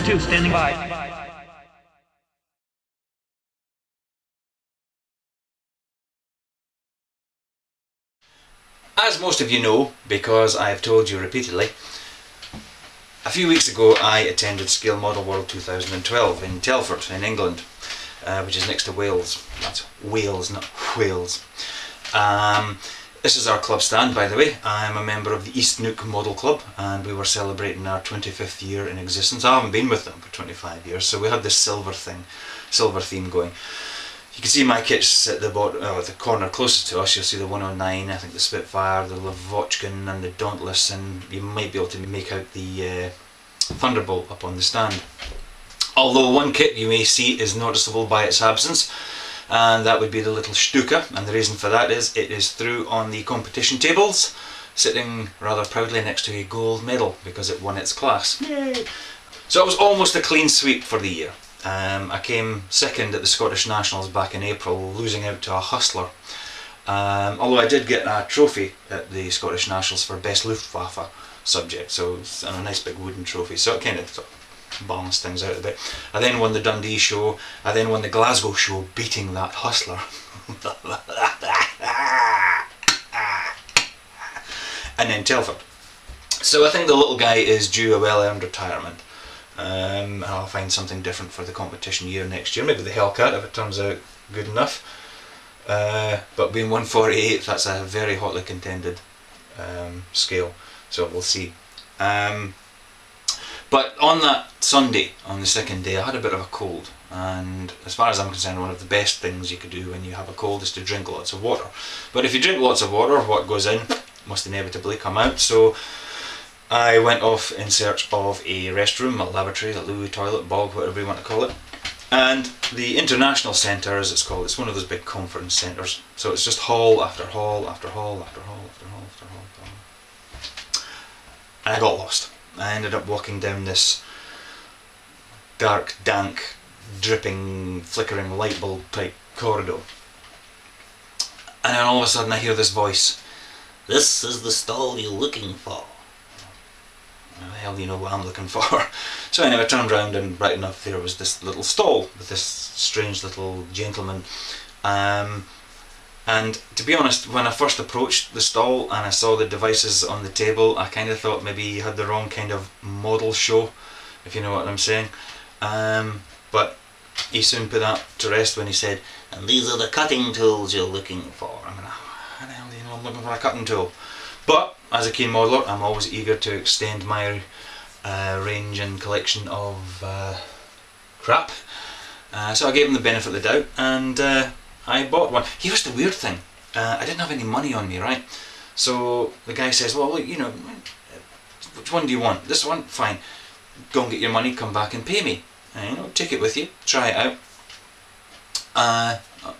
Red 2, standing by. As most of you know, because I have told you repeatedly, a few weeks ago I attended Scale Model World 2012 in Telford in England, which is next to Wales. That's Wales, not Wales. This is our club stand, by the way. I am a member of the East Nook Model Club, and we were celebrating our 25th year in existence. I haven't been with them for 25 years, so we had this silver theme going. You can see my kit's at the bottom, the corner closest to us. You'll see the 109, I think the Spitfire, the Lavochkin and the Dauntless, and you might be able to make out the Thunderbolt up on the stand. Although one kit you may see is noticeable by its absence, and that would be the little Stuka, and the reason for that is it is through on the competition tables, sitting rather proudly next to a gold medal because it won its class. Yay! So it was almost a clean sweep for the year. I came second at the Scottish Nationals back in April, losing out to a Hustler. Although I did get a trophy at the Scottish Nationals for Best Luftwaffe subject, so it's a nice big wooden trophy, so it kind of balanced things out a bit. I then won the Dundee show, I then won the Glasgow show, beating that Hustler. And then Telford. So I think the little guy is due a well-earned retirement. I'll find something different for the competition year next year, maybe the Hellcat if it turns out good enough. But being 148th, that's a very hotly contended scale, so we'll see. But on that Sunday, on the second day, I had a bit of a cold, and as far as I'm concerned, one of the best things you could do when you have a cold is to drink lots of water. But if you drink lots of water, what goes in must inevitably come out, so I went off in search of a restroom, a lavatory, a loo, toilet, bog, whatever you want to call it. And the International Centre, as it's called, it's one of those big conference centres. So it's just hall after hall after hall after hall after hall after hall after hall. And I got lost. I ended up walking down this dark, dank, dripping, flickering light bulb type corridor. And then all of a sudden I hear this voice. "This is the stall you're looking for." How the hell do you know what I'm looking for? So anyway, I turned round and right enough there was this little stall with this strange little gentleman. And to be honest, when I first approached the stall and I saw the devices on the table, I kind of thought maybe he had the wrong kind of model show, if you know what I'm saying. But he soon put that to rest when he said, "And these are the cutting tools you're looking for." I mean, how the hell do you know I'm looking for a cutting tool? But as a keen modeler, I'm always eager to extend my range and collection of crap. So I gave him the benefit of the doubt, and I bought one. Here's the weird thing. I didn't have any money on me, right? So the guy says, "Well, you know, which one do you want? This one? Fine. Go and get your money, come back and pay me. And, you know, take it with you, try it out,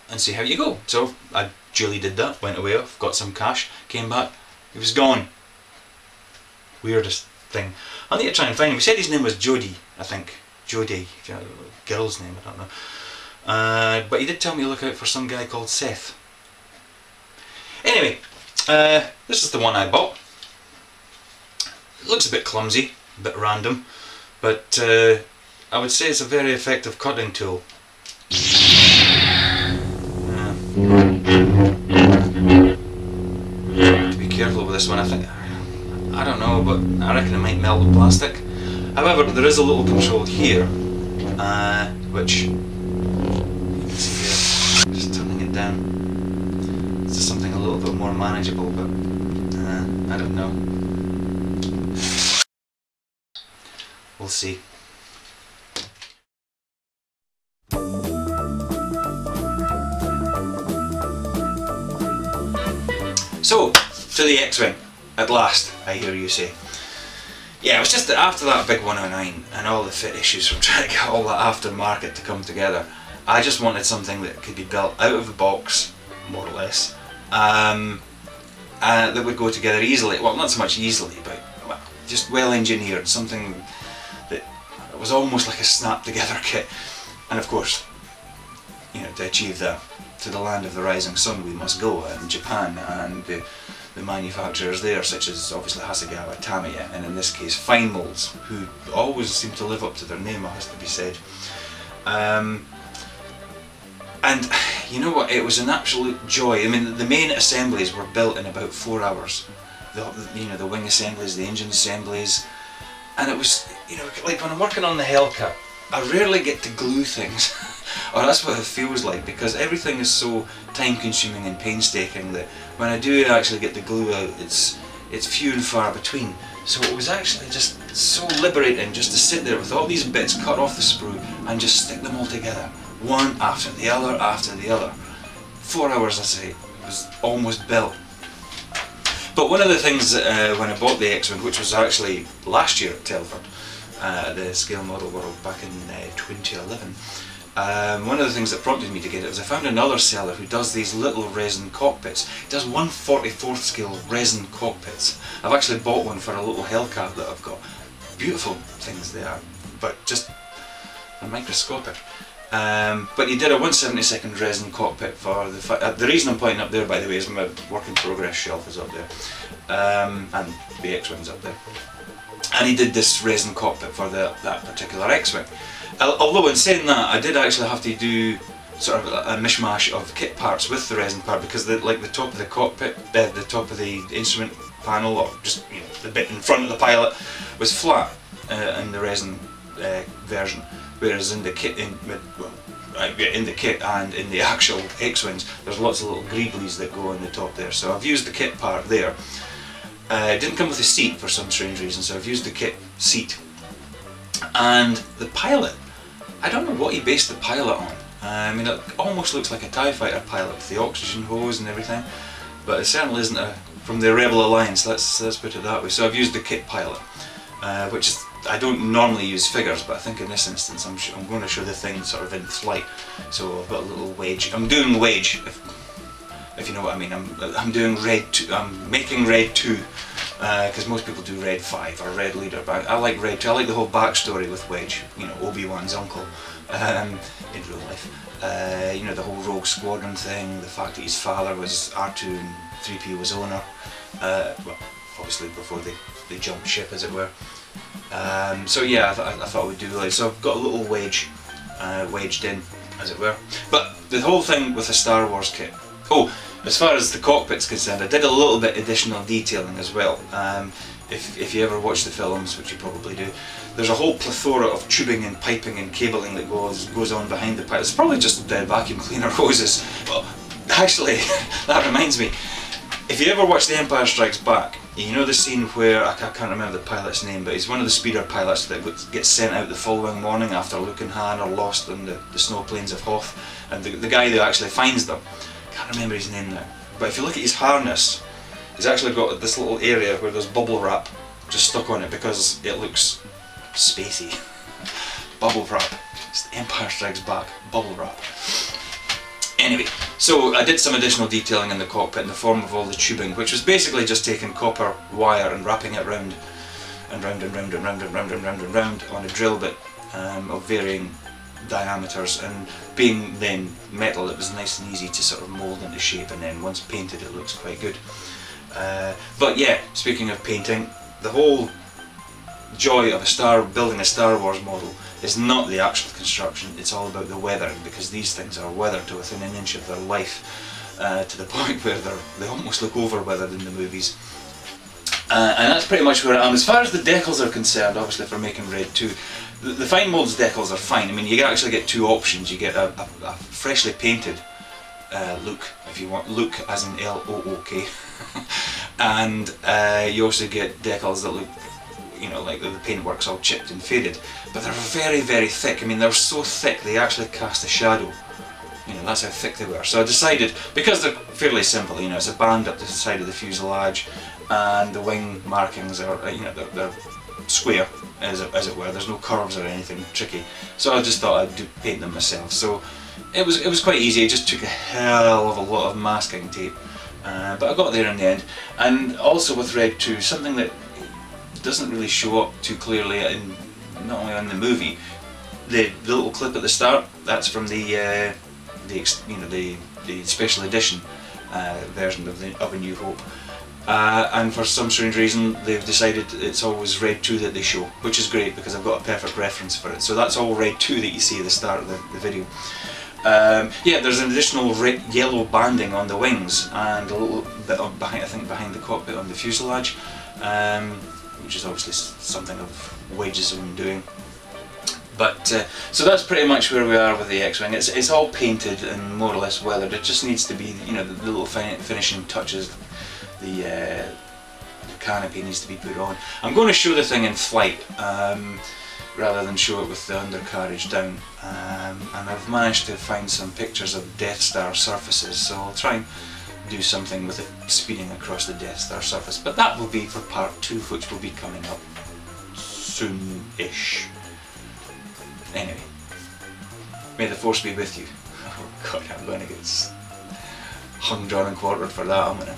and see how you go." So I duly did that, went away, got some cash, came back. He was gone. Weirdest thing. I need to try and find him. He said his name was Jody, I think. Jody, girl's name, I don't know. But he did tell me to look out for some guy called Seth. Anyway, this is the one I bought. It looks a bit clumsy, a bit random, but I would say it's a very effective cutting tool. Careful with this one. I don't know, but I reckon it might melt the plastic. However, there is a little control here, which you can see here, just turning it down. This is something a little bit more manageable, but I don't know. We'll see. So, to the X-Wing, at last, I hear you say. Yeah, it was just that after that big 109 and all the fit issues from trying to get all that aftermarket to come together, I just wanted something that could be built out of the box, more or less, that would go together easily. Well, not so much easily, but well, just well engineered, something that was almost like a snap together kit. And of course, you know, to achieve that, to the land of the rising sun we must go, and Japan, and the manufacturers there, such as obviously Hasegawa, Tamiya, and in this case FineMolds, who always seem to live up to their name, it has to be said. And you know what, it was an absolute joy. I mean, the main assemblies were built in about 4 hours. The wing assemblies, the engine assemblies, and it was, like when I'm working on the Hellcat, I rarely get to glue things, or that's what it feels like, because everything is so time consuming and painstaking that when I do actually get the glue out, it's few and far between. So it was actually just so liberating just to sit there with all these bits cut off the sprue and just stick them all together, one after the other after the other. 4 hours, I say, it was almost built. But one of the things when I bought the X-Wing, which was actually last year at Telford, the Scale Model World back in 2011, one of the things that prompted me to get it was I found another seller who does these little resin cockpits. He does 1/44th scale resin cockpits. I've actually bought one for a little Hellcat that I've got. Beautiful things they are, but just microscopic. But he did a 1/72nd resin cockpit for the reason I'm pointing up there, by the way, is my work in progress shelf is up there, and the X-Wing's up there. And he did this resin cockpit for that particular X-Wing. Although in saying that, I did actually have to do sort of a mishmash of kit parts with the resin part, because the top of the cockpit, the top of the instrument panel, or just the bit in front of the pilot, was flat in the resin version, whereas in the kit, in the kit and in the actual X-Wings, there's lots of little greeblies that go on the top there. So I've used the kit part there. It didn't come with a seat for some strange reason, so I've used the kit seat. And the pilot, I don't know what he based the pilot on. I mean, it almost looks like a TIE Fighter pilot with the oxygen hose and everything, but it certainly isn't from the Rebel Alliance, let's put it that way. So I've used the kit pilot, which is, I don't normally use figures, but I think in this instance I'm going to show the thing sort of in flight. So I've got a little wedge. I'm doing wedge, if you know what I mean. I'm doing red 2. I'm making red 2, because most people do red 5 or red leader, but I like red 2. I like the whole backstory with Wedge. Obi-Wan's uncle in real life. The whole Rogue Squadron thing. The fact that his father was R2 and 3PO was owner. Well, obviously before they jumped ship, as it were. So yeah, I thought we'd do like so. I've got a little wedge, wedged in, as it were. But the whole thing with the Star Wars kit. Oh, as far as the cockpit's concerned, I did a little bit additional detailing as well. If you ever watch the films, which you probably do, there's a whole plethora of tubing and piping and cabling that goes on behind the pilot. It's probably just vacuum cleaner hoses. Well, actually, that reminds me. If you ever watch The Empire Strikes Back, you know the scene where, I can't remember the pilot's name, but he's one of the speeder pilots that gets sent out the following morning after Luke and Han are lost on the snow plains of Hoth, and the guy that actually finds them, I can't remember his name now, but if you look at his harness, he's actually got this little area where there's bubble wrap just stuck on it because it looks spacey. Bubble wrap. It's The Empire Strikes Back. Bubble wrap. Anyway, so I did some additional detailing in the cockpit in the form of all the tubing, which was basically just taking copper wire and wrapping it round and round and round and round and round and round and round on a drill bit of varying diameters, and being then metal, it was nice and easy to sort of mould into shape, and then once painted it looks quite good. But yeah, speaking of painting, the whole joy of building a Star Wars model is not the actual construction, it's all about the weathering, because these things are weathered to within an inch of their life, to the point where they almost look over-weathered in the movies. And that's pretty much where I am. As far as the decals are concerned, obviously for making Red 2, the FineMolds decals are fine. I mean, you actually get two options. You get a freshly painted look, if you want, look as in L-O-O-K, and you also get decals that look, like the paintwork's all chipped and faded, but they're very, very thick. I mean, they're so thick they actually cast a shadow. That's how thick they were. So I decided, because they're fairly simple, it's a band up the side of the fuselage, and the wing markings are, they're square, as it were. There's no curves or anything tricky. So I just thought I'd paint them myself. So it was quite easy. It just took a hell of a lot of masking tape, but I got there in the end. And also with Red 2, something that doesn't really show up too clearly in, not only in the movie, the little clip at the start, that's from the the special edition version of A New Hope. And for some strange reason they've decided it's always Red 2 that they show, which is great because I've got a perfect reference for it. So that's all Red 2 that you see at the start of the video. Yeah, there's an additional yellow banding on the wings and a little bit of behind, I think behind the cockpit on the fuselage, which is obviously something of Wedge's own doing. But so that's pretty much where we are with the X-Wing. It's all painted and more or less weathered. It just needs to be, you know, the little finishing touches. The canopy needs to be put on. I'm going to show the thing in flight rather than show it with the undercarriage down, and I've managed to find some pictures of Death Star surfaces, so I'll try and do something with it speeding across the Death Star surface, but that will be for part 2, which will be coming up soon-ish. Anyway, may the force be with you. Oh god, I'm going to get hung, drawn and quartered for that, I'm going to